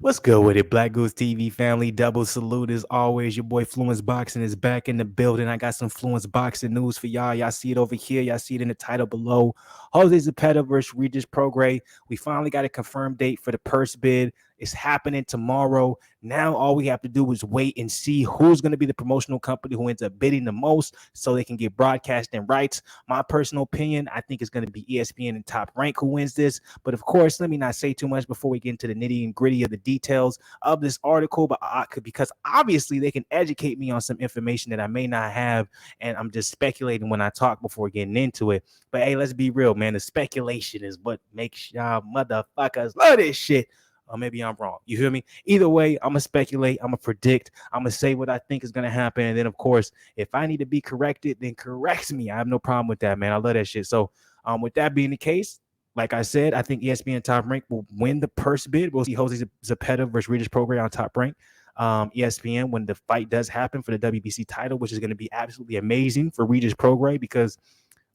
What's good with it, Black Goose TV family? Double salute as always. Your boy Fluence Boxing is back in the building. I got some Fluence Boxing news for y'all. Y'all see it over here. Y'all see it in the title below. Jose Zepeda versus Regis Prograis. We finally got a confirmed date for the purse bid. It's happening tomorrow. Now all we have to do is wait and see who's going to be the promotional company who ends up bidding the most so they can get broadcasting rights. My personal opinion, I think it's going to be ESPN and Top Rank who wins this. But of course, let me not say too much before we get into the nitty and gritty of the details of this article, but because obviously they can educate me on some information that I may not have, and I'm just speculating when I talk before getting into it. But hey, let's be real, man. The speculation is what makes y'all motherfuckers love this shit. Or maybe I'm wrong. You hear me? Either way, I'm going to speculate. I'm going to predict. I'm going to say what I think is going to happen. And then, of course, if I need to be corrected, then correct me. I have no problem with that, man. I love that shit. So with that being the case, like I said, I think ESPN Top Rank will win the purse bid. We'll see Jose Zepeda versus Regis Prograis on Top Rank. ESPN, when the fight does happen for the WBC title, which is going to be absolutely amazing for Regis Prograis because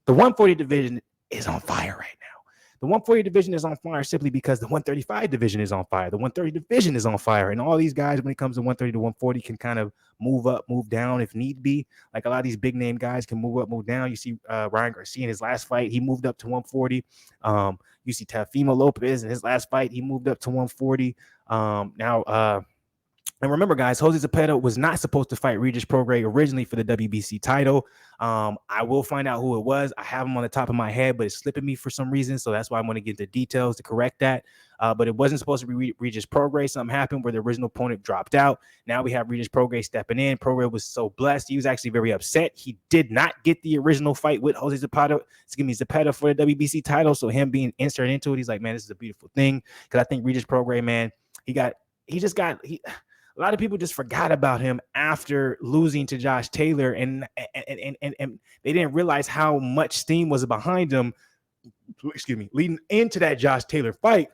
the 140 division is on fire right now. The 140 division is on fire simply because the 135 division is on fire. The 130 division is on fire. And all these guys, when it comes to 130 to 140, can kind of move up, move down if need be. Like a lot of these big name guys can move up, move down. You see Ryan Garcia in his last fight, he moved up to 140. You see Teofimo Lopez in his last fight, he moved up to 140. And remember, guys, Jose Zepeda was not supposed to fight Regis Prograis originally for the WBC title. I will find out who it was. I have him on the top of my head, but it's slipping me for some reason. So that's why I'm going to get the details to correct that. But it wasn't supposed to be Regis Prograis. Something happened where the original opponent dropped out. Now we have Regis Prograis stepping in. Prograis was so blessed. He was actually very upset. He did not get the original fight with Jose Zepeda for the WBC title. So him being inserted into it, he's like, man, this is a beautiful thing. Because I think Regis Prograis, man, a lot of people just forgot about him after losing to Josh Taylor, and they didn't realize how much steam was behind him, leading into that Josh Taylor fight,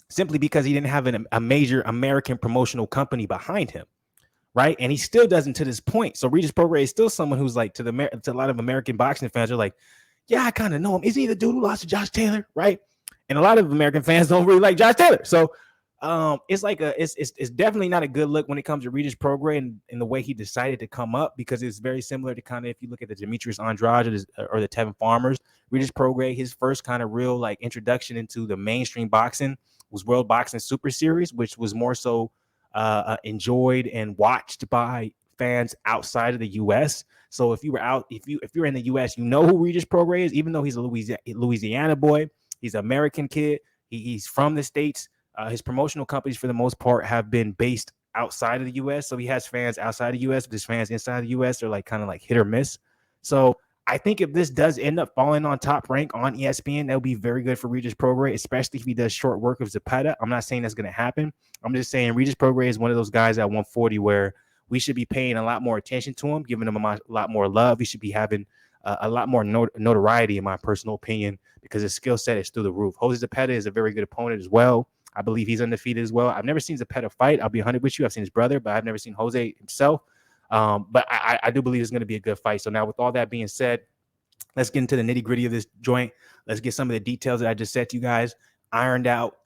simply because he didn't have a major American promotional company behind him, right? And he still doesn't to this point. So Regis Prograis is still someone who's like, to a lot of American boxing fans are like, yeah, I kind of know him. Isn't he the dude who lost to Josh Taylor, right? And a lot of American fans don't really like Josh Taylor. So it's like it's definitely not a good look when it comes to Regis Prograis and the way he decided to come up, because it's very similar to kind of, if you look at the Demetrius Andrade or the Tevin Farmers, Regis Prograis, his first kind of real like introduction into the mainstream boxing was World Boxing Super Series, which was more so enjoyed and watched by fans outside of the U.S. So if you're in the U.S., you know who Regis Prograis is, even though he's a Louisiana boy, he's an American kid, he's from the States. His promotional companies, for the most part, have been based outside of the U.S. So he has fans outside the U.S., but his fans inside the U.S. are like kind of like hit or miss. So I think if this does end up falling on Top Rank on ESPN, that'll be very good for Regis Prograis, especially if he does short work of Zepeda. I'm not saying that's going to happen. I'm just saying Regis Prograis is one of those guys at 140 where we should be paying a lot more attention to him, giving him a lot more love. He should be having a lot more notoriety, in my personal opinion, because his skill set is through the roof. Jose Zepeda is a very good opponent as well. I believe he's undefeated as well. I've never seen Zepeda fight. I'll be 100 with you. I've seen his brother, but I've never seen Jose himself. But I do believe it's going to be a good fight. So now, with all that being said, let's get into the nitty gritty of this joint. Let's get some of the details that I just said to you guys ironed out,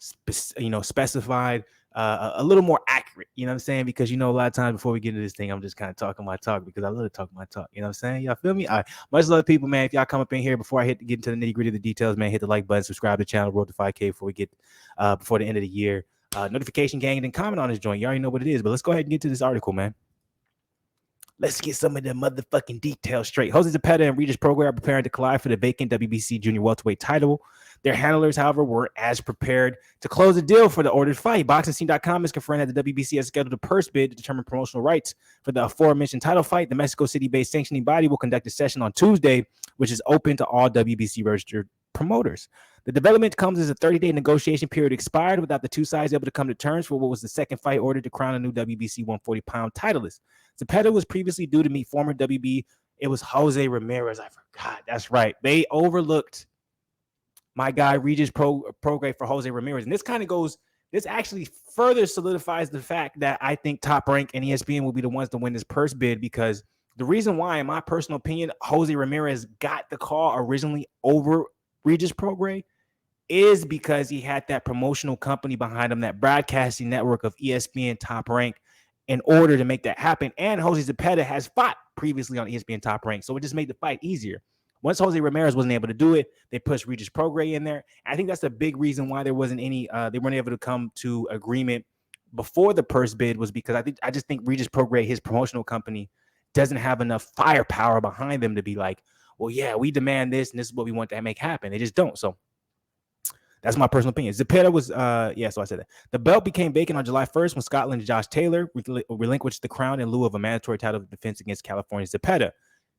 specified, a little more accurate. You know what I'm saying? Because, a lot of times before we get into this thing, I'm just kind of talking my talk because I love to talk my talk. You know what I'm saying? Y'all feel me? All right. Much love, people, man. If y'all come up in here before I get into the nitty gritty of the details, man, hit the like button, subscribe to the channel, roll to 5K before we get before the end of the year. Notification gang, and then comment on this joint. You already know what it is, but let's go ahead and get to this article, man. Let's get some of the motherfucking details straight. Jose Zepeda and Regis Prograis are preparing to collide for the vacant WBC junior welterweight title. Their handlers, however, weren't as prepared to close the deal for the ordered fight. BoxingScene.com has confirmed that the WBC has scheduled a purse bid to determine promotional rights for the aforementioned title fight. The Mexico City-based sanctioning body will conduct a session on Tuesday, which is open to all WBC registered promoters. The development comes as a 30-day negotiation period expired without the two sides able to come to terms for what was the second fight ordered to crown a new WBC 140-pound titleist. Zepeda was previously due to meet former WB. It was Jose Ramirez. I forgot. That's right. They overlooked my guy Regis Prograis for Jose Ramirez. And this actually further solidifies the fact that I think Top Rank and ESPN will be the ones to win this purse bid, because the reason why, in my personal opinion, Jose Ramirez got the call originally over Regis Prograis is because he had that promotional company behind him, that broadcasting network of ESPN Top Rank, in order to make that happen. And Jose Zepeda has fought previously on ESPN Top Rank, so it just made the fight easier. Once Jose Ramirez wasn't able to do it, they pushed Regis Prograis in there. I think that's the big reason why there wasn't any. They weren't able to come to agreement before the purse bid, was because I just think Regis Prograis, his promotional company, doesn't have enough firepower behind them to be like, well, yeah, we demand this and this is what we want to make happen. They just don't. So that's my personal opinion. Zepeda was, so I said that. The belt became vacant on July 1st when Scotland's Josh Taylor relinquished the crown in lieu of a mandatory title defense against California's Zepeda.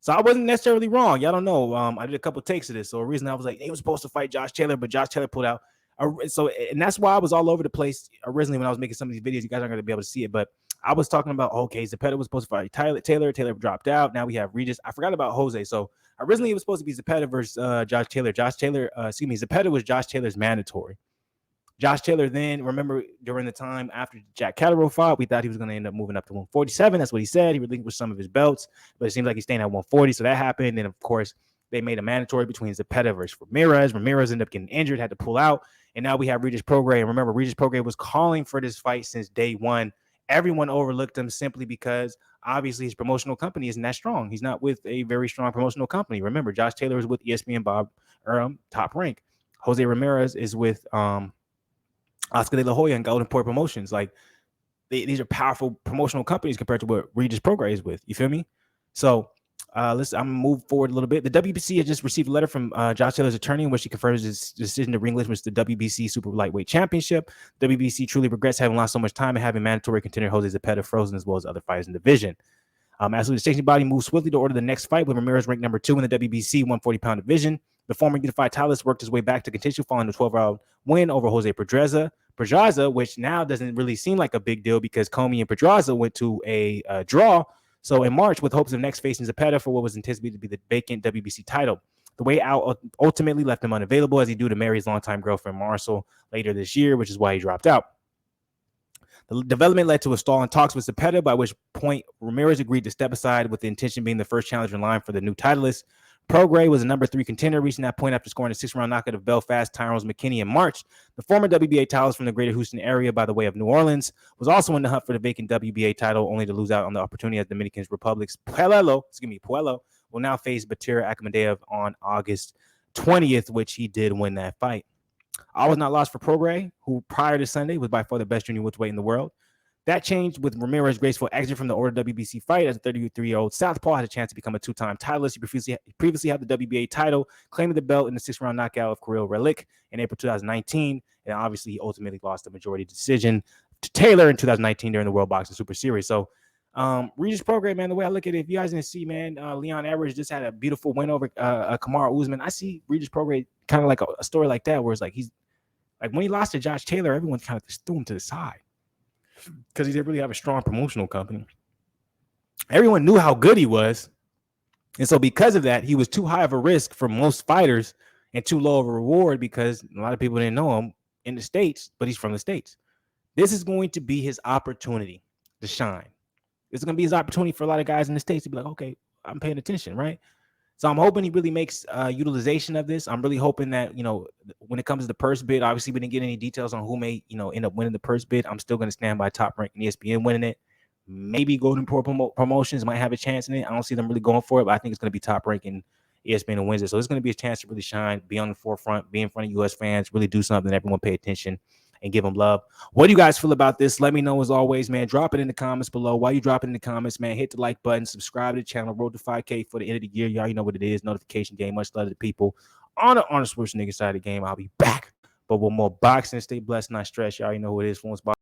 So I wasn't necessarily wrong. Y'all don't know. I did a couple takes of this. So a reason I was like, they were supposed to fight Josh Taylor, but Josh Taylor pulled out. And that's why I was all over the place originally when I was making some of these videos. You guys aren't going to be able to see it, but I was talking about, okay, Zepeda was supposed to fight Taylor. Taylor dropped out. Now we have Regis. I forgot about Jose. So originally it was supposed to be Zepeda versus Josh Taylor. Zepeda was Josh Taylor's mandatory. Josh Taylor then, remember, during the time after Jack Catterall fought, we thought he was going to end up moving up to 147. That's what he said. He relinquished some of his belts, but it seems like he's staying at 140. So that happened. And of course, they made a mandatory between Zepeda versus Ramirez. Ramirez ended up getting injured, had to pull out. And now we have Regis Prograis. And remember, Regis Prograis was calling for this fight since day one. Everyone overlooked him simply because obviously his promotional company isn't that strong. He's not with a very strong promotional company. Remember, Josh Taylor is with ESPN Top Rank. Jose Ramirez is with Oscar De La Hoya and Golden Point Promotions. Like, these are powerful promotional companies compared to what Regis Prograis is with. You feel me? So I'm gonna move forward a little bit. The WBC has just received a letter from Josh Taylor's attorney in which he confirms his decision to relinquish the WBC Super Lightweight Championship. WBC truly regrets having lost so much time and having mandatory contender Jose Zepeda frozen, as well as other fighters in the division. As the sanctioning body moves swiftly to order the next fight, with Ramirez ranked number 2 in the WBC 140-pound division. The former unified titleist worked his way back to contention following a 12-round win over Jose Pedraza, which now doesn't really seem like a big deal because Comey and Pedraza went to a draw. So in March, with hopes of next facing Zepeda for what was anticipated to be the vacant WBC title. The way out ultimately left him unavailable, as he due to marry his longtime girlfriend Marcel later this year, which is why he dropped out. The development led to a stall in talks with Zepeda, by which point Ramirez agreed to step aside, with the intention being the first challenger in line for the new titleist. Prograis was a number 3 contender, reaching that point after scoring a 6-round knockout of Belfast Tyrone McKinney in March. The former WBA titleist from the greater Houston area by the way of New Orleans was also in the hunt for the vacant WBA title, only to lose out on the opportunity as Dominican Republic's Puello will now face Batira Akhmadev on August 20th, which he did win that fight. I was not lost for Prograis, who prior to Sunday was by far the best junior welterweight in the world. That changed with Ramirez's graceful exit from the order WBC fight, as a 33-year-old Southpaw had a chance to become a 2-time titleist. He previously had the WBA title, claiming the belt in the 6-round knockout of Kirill Relik in April 2019. And obviously, he ultimately lost the majority decision to Taylor in 2019 during the World Boxing Super Series. So, Regis Prograis, man, the way I look at it, if you guys didn't see, man, Leon Edwards just had a beautiful win over Kamaru Usman. I see Regis Prograis kind of like a story like that, where it's like he's like when he lost to Josh Taylor, everyone kind of just threw him to the side, because he didn't really have a strong promotional company. Everyone knew how good he was. And so because of that, he was too high of a risk for most fighters and too low of a reward, because a lot of people didn't know him in the States, but he's from the States. This is going to be his opportunity to shine. This is going to be his opportunity for a lot of guys in the States to be like, okay, I'm paying attention, right? So I'm hoping he really makes utilization of this. I'm really hoping that, when it comes to the purse bid, obviously we didn't get any details on who may, end up winning the purse bid. I'm still going to stand by Top Rank and ESPN winning it. Maybe Golden Promotions might have a chance in it. I don't see them really going for it, but I think it's going to be Top Rank and ESPN who wins it. So it's going to be a chance to really shine, be on the forefront, be in front of U.S. fans, really do something, everyone pay attention and give them love. What do you guys feel about this? Let me know, as always, man. Drop it in the comments below. While you drop it in the comments, man, hit the like button, subscribe to the channel, road to 5K for the end of the year. Y'all, you know what it is. Notification game. Much love to the people on the Arnold Schwarzenegger side of the game. I'll be back, but with more boxing. Stay blessed, not stressed. Y'all, you know who it is.